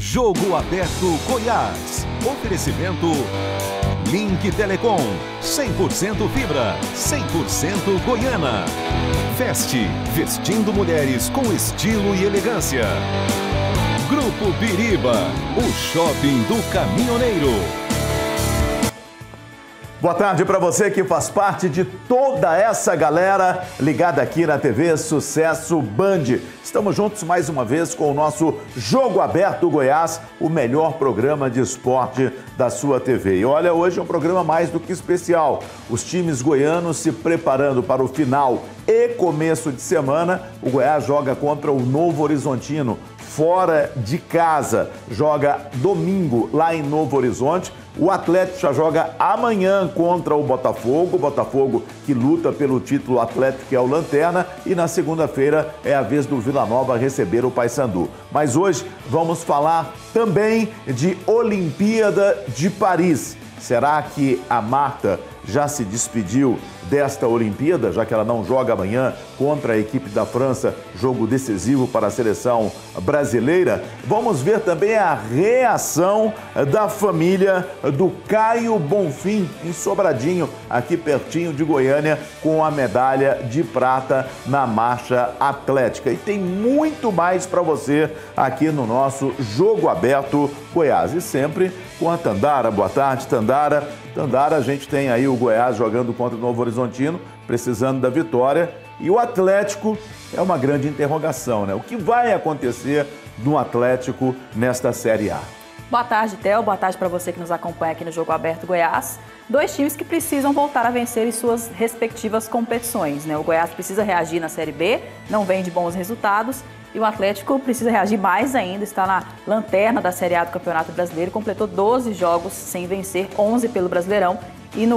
Jogo Aberto Goiás. Oferecimento Link Telecom. 100% fibra, 100% goiana. Veste, vestindo mulheres com estilo e elegância. Grupo Biriba, o shopping do caminhoneiro. Boa tarde para você que faz parte de toda essa galera ligada aqui na TV Sucesso Band. Estamos juntos mais uma vez com o nosso Jogo Aberto Goiás, o melhor programa de esporte da sua TV. E olha, hoje é um programa mais do que especial. Os times goianos se preparando para o final e começo de semana. O Goiás joga contra o Novo Horizontino, fora de casa. Joga domingo lá em Novo Horizonte. O Atlético já joga amanhã contra o Botafogo que luta pelo título Atlético, que é o Lanterna, e na segunda-feira é a vez do Vila Nova receber o Paysandu. Mas hoje vamos falar também de Olimpíada de Paris. Será que a Marta já se despediu desta Olimpíada, já que ela não joga amanhã contra a equipe da França, jogo decisivo para a seleção brasileira? Vamos ver também a reação da família do Caio Bonfim, em Sobradinho, aqui pertinho de Goiânia, com a medalha de prata na marcha atlética. E tem muito mais para você aqui no nosso Jogo Aberto Goiás. E sempre com a Tandara. Boa tarde, Tandara. Tandara, a gente tem aí o Goiás jogando contra o Novo Horizontino, precisando da vitória. E o Atlético é uma grande interrogação, né? O que vai acontecer no Atlético nesta Série A? Boa tarde, Theo. Boa tarde para você que nos acompanha aqui no Jogo Aberto Goiás. Dois times que precisam voltar a vencer em suas respectivas competições, né? O Goiás precisa reagir na Série B, não vem de bons resultados. E o Atlético precisa reagir mais ainda, está na lanterna da Série A do Campeonato Brasileiro, completou 12 jogos sem vencer, 11 pelo Brasileirão. E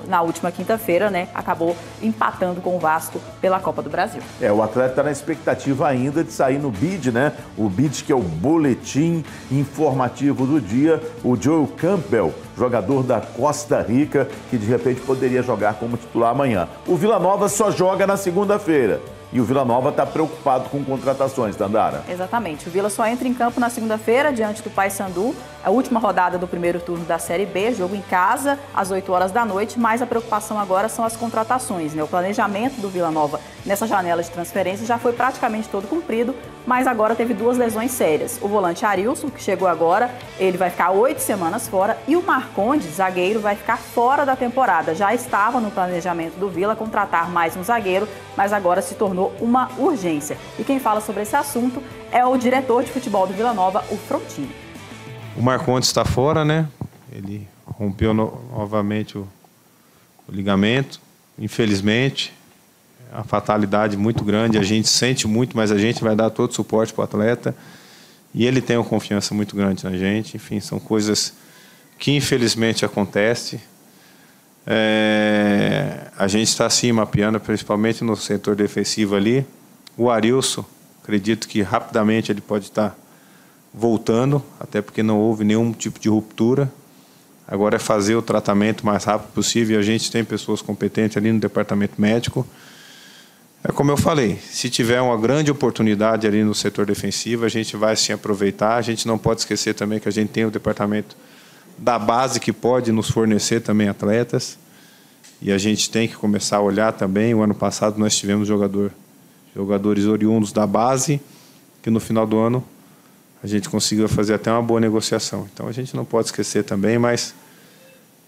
na última quinta-feira, né, acabou empatando com o Vasco pela Copa do Brasil. O Atlético está na expectativa ainda de sair no BID, né? O BID, que é o Boletim Informativo do Dia. O Joe Campbell, jogador da Costa Rica, que de repente poderia jogar como titular amanhã. O Vila Nova só joga na segunda-feira. E o Vila Nova está preocupado com contratações, Tandara. Exatamente. O Vila só entra em campo na segunda-feira, diante do Paysandu. A última rodada do primeiro turno da Série B, jogo em casa, às 8 horas da noite. Mas a preocupação agora são as contratações, né? O planejamento do Vila Nova nessa janela de transferência já foi praticamente todo cumprido, mas agora teve duas lesões sérias. O volante Arilson, que chegou agora, ele vai ficar 8 semanas fora. E o Marcondes, zagueiro, vai ficar fora da temporada. Já estava no planejamento do Vila contratar mais um zagueiro, mas agora se tornou uma urgência. E quem fala sobre esse assunto é o diretor de futebol do Vila Nova, o Frontini. O Marcondes está fora, né? Ele rompeu novamente o ligamento. Infelizmente, a fatalidade muito grande. A gente sente muito, mas a gente vai dar todo o suporte para o atleta. E ele tem uma confiança muito grande na gente. Enfim, são coisas que infelizmente acontecem. A gente está assim mapeando, principalmente no setor defensivo ali. O Arilson, acredito que rapidamente ele pode estar voltando, até porque não houve nenhum tipo de ruptura. Agora é fazer o tratamento o mais rápido possível. E a gente tem pessoas competentes ali no departamento médico. É como eu falei, se tiver uma grande oportunidade ali no setor defensivo, a gente vai sim aproveitar. A gente não pode esquecer também que a gente tem o departamento da base que pode nos fornecer também atletas. E a gente tem que começar a olhar também. O ano passado nós tivemos jogadores oriundos da base, que no final do ano a gente conseguiu fazer até uma boa negociação. Então a gente não pode esquecer também, mas,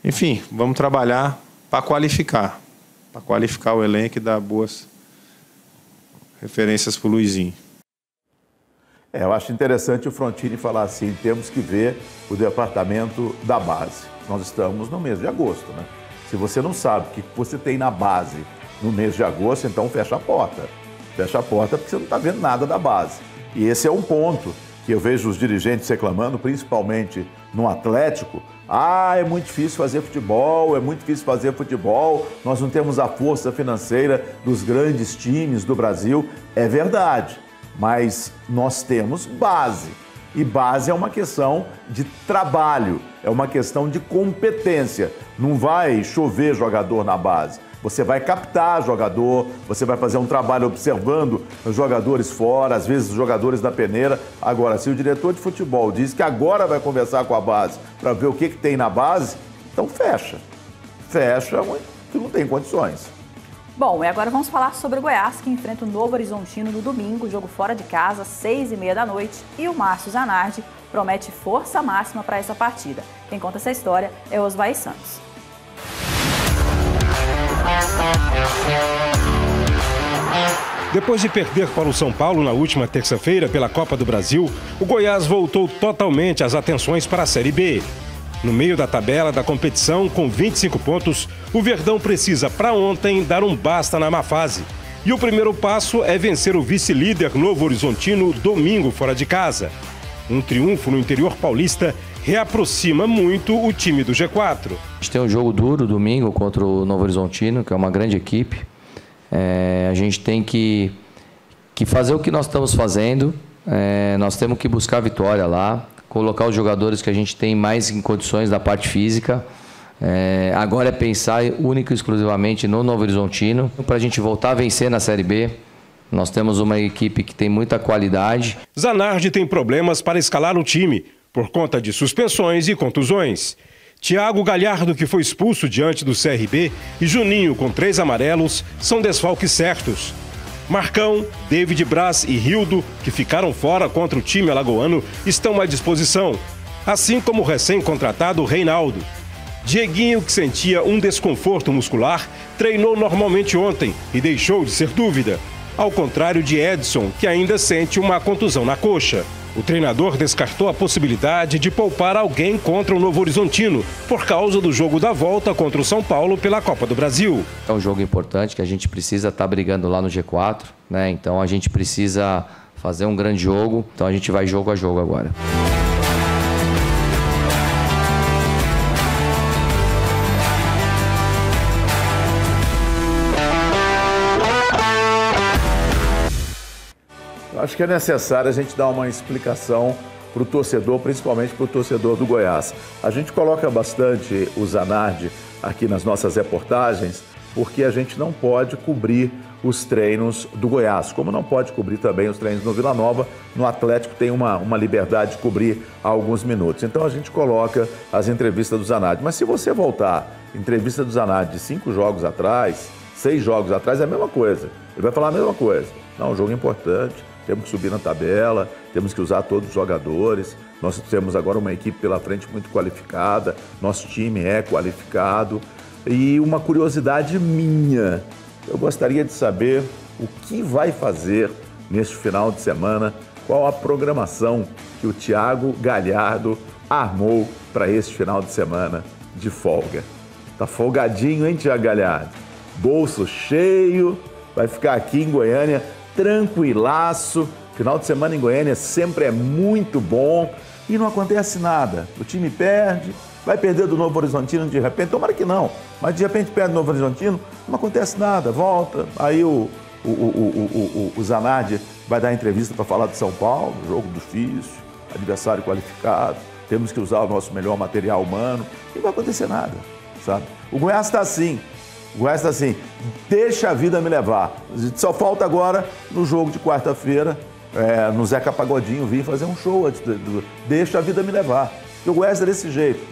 enfim, vamos trabalhar para qualificar o elenco e dar boas referências para o Luizinho. Eu acho interessante o Frontini falar assim, temos que ver o departamento da base. Nós estamos no mês de agosto, né? Se você não sabe o que você tem na base no mês de agosto, então fecha a porta. Fecha a porta porque você não está vendo nada da base. E esse é um ponto que eu vejo os dirigentes reclamando, principalmente no Atlético. É muito difícil fazer futebol, nós não temos a força financeira dos grandes times do Brasil. É verdade, mas nós temos base. E base é uma questão de trabalho, é uma questão de competência. Não vai chover jogador na base. Você vai captar jogador, você vai fazer um trabalho observando os jogadores fora, às vezes os jogadores da peneira. Agora, se o diretor de futebol diz que agora vai conversar com a base para ver o que tem na base, então fecha. Fecha, que não tem condições. Bom, e agora vamos falar sobre o Goiás, que enfrenta o Novo Horizontino no domingo, jogo fora de casa, 6h30 da noite. E o Márcio Zanardi promete força máxima para essa partida. Quem conta essa história é Osvair Santos. Depois de perder para o São Paulo na última terça-feira pela Copa do Brasil, o Goiás voltou totalmente as atenções para a Série B. No meio da tabela da competição, com 25 pontos, o Verdão precisa, para ontem, dar um basta na má fase. E o primeiro passo é vencer o vice-líder Novo Horizontino domingo fora de casa. Um triunfo no interior paulista reaproxima muito o time do G4. A gente tem um jogo duro domingo contra o Novo Horizontino, que é uma grande equipe. A gente tem que fazer o que nós estamos fazendo. Nós temos que buscar a vitória lá, colocar os jogadores que a gente tem mais em condições da parte física. Agora é pensar único e exclusivamente no Novo Horizontino para a gente voltar a vencer na Série B. Nós temos uma equipe que tem muita qualidade. Zanardi tem problemas para escalar o time, por conta de suspensões e contusões. Thiago Galhardo, que foi expulso diante do CRB, e Juninho, com 3 amarelos, são desfalques certos. Marcão, David Braz e Rildo, que ficaram fora contra o time alagoano, estão à disposição, assim como o recém-contratado Reinaldo. Dieguinho, que sentia um desconforto muscular, treinou normalmente ontem e deixou de ser dúvida, ao contrário de Edson, que ainda sente uma contusão na coxa. O treinador descartou a possibilidade de poupar alguém contra o Novo Horizontino, por causa do jogo da volta contra o São Paulo pela Copa do Brasil. É um jogo importante que a gente precisa estar brigando lá no G4, né? Então a gente precisa fazer um grande jogo, então a gente vai jogo a jogo agora. Acho que é necessário a gente dar uma explicação para o torcedor, principalmente para o torcedor do Goiás. A gente coloca bastante o Zanardi aqui nas nossas reportagens, porque a gente não pode cobrir os treinos do Goiás, como não pode cobrir também os treinos no Vila Nova. No Atlético tem uma liberdade de cobrir há alguns minutos. Então a gente coloca as entrevistas do Zanardi. Mas se você voltar, entrevista do Zanardi de 5 jogos atrás, 6 jogos atrás, é a mesma coisa. Ele vai falar a mesma coisa. Não, um jogo importante. Temos que subir na tabela, temos que usar todos os jogadores. Nós temos agora uma equipe pela frente muito qualificada, nosso time é qualificado. E uma curiosidade minha, eu gostaria de saber o que vai fazer neste final de semana, qual a programação que o Thiago Galhardo armou para este final de semana de folga. Tá folgadinho, hein, Thiago Galhardo? Bolso cheio, vai ficar aqui em Goiânia tranquilaço. Final de semana em Goiânia sempre é muito bom e não acontece nada. O time perde, vai perder do Novo Horizontino de repente, tomara que não, mas de repente perde do Novo Horizontino, não acontece nada, volta. Aí o Zanardi vai dar entrevista para falar de São Paulo, jogo difícil, adversário qualificado, temos que usar o nosso melhor material humano, e não vai acontecer nada, sabe? O Goiás está assim. O Goiás está assim, deixa a vida me levar. Só falta agora, no jogo de quarta-feira, no Zeca Pagodinho, vir fazer um show. Deixa a vida me levar. E o Goiás é desse jeito,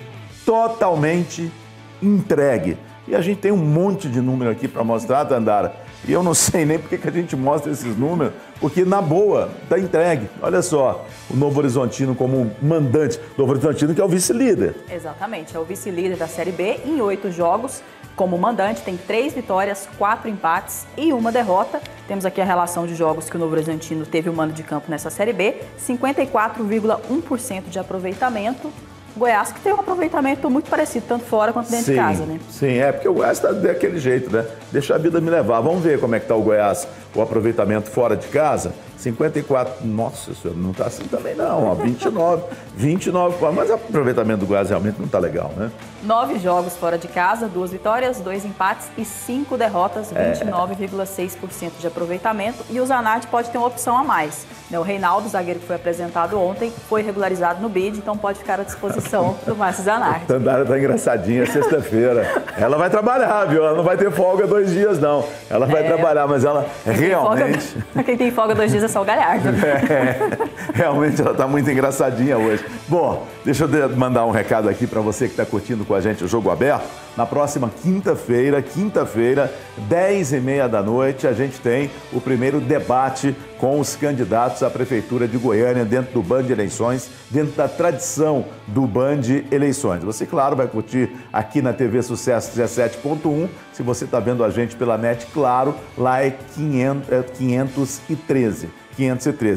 totalmente entregue. E a gente tem um monte de número aqui para mostrar, Tandara. E eu não sei nem porque que a gente mostra esses números, porque na boa, está entregue. Olha só, o Novo Horizontino como mandante. Novo Horizontino que é o vice-líder. Exatamente, é o vice-líder da Série B em 8 jogos. Como mandante, tem 3 vitórias, 4 empates e 1 derrota. Temos aqui a relação de jogos que o Novo Horizontino teve o mando de campo nessa Série B. 54,1% de aproveitamento. Goiás que tem um aproveitamento muito parecido, tanto fora quanto dentro de casa, né? Sim, porque o Goiás está daquele jeito, né? Deixa a vida me levar. Vamos ver como é que está o Goiás, o aproveitamento fora de casa. 54, nossa senhora, não está assim também não, ó, 29, mas o aproveitamento do Goiás realmente não está legal, né? 9 jogos fora de casa, 2 vitórias, 2 empates e 5 derrotas, 29,6% de aproveitamento. E o Zanatti pode ter uma opção a mais. O Reinaldo, zagueiro que foi apresentado ontem, foi regularizado no bid, então pode ficar à disposição do Márcio Zanatti. A Tandara tá engraçadinha, sexta-feira. Ela vai trabalhar, viu? Ela não vai ter folga 2 dias, não. Ela vai trabalhar, mas ela realmente... Quem tem folga 2 dias é só o Galhardo. Realmente ela tá muito engraçadinha hoje. Bom, deixa eu mandar um recado aqui para você que está curtindo com a gente o Jogo Aberto. Na próxima quinta-feira, 10h30 da noite, a gente tem o primeiro debate com os candidatos à Prefeitura de Goiânia dentro do Band Eleições, dentro da tradição do Band Eleições. Você, claro, vai curtir aqui na TV Sucesso 17.1. Se você está vendo a gente pela net, claro, lá é 513.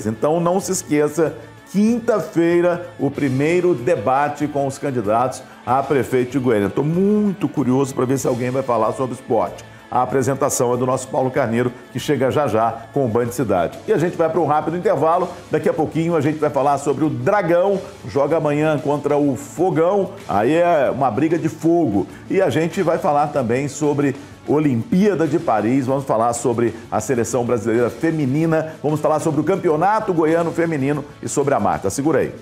Então, não se esqueça, quinta-feira, o primeiro debate com os candidatos a prefeito de Goiânia. Estou muito curioso para ver se alguém vai falar sobre esporte. A apresentação é do nosso Paulo Carneiro, que chega já com o Band Cidade. E a gente vai para um rápido intervalo. Daqui a pouquinho a gente vai falar sobre o Dragão, joga amanhã contra o Fogão. Aí é uma briga de fogo. E a gente vai falar também sobre Olimpíada de Paris, vamos falar sobre a seleção brasileira feminina, vamos falar sobre o Campeonato Goiano Feminino e sobre a Marta. Segura aí.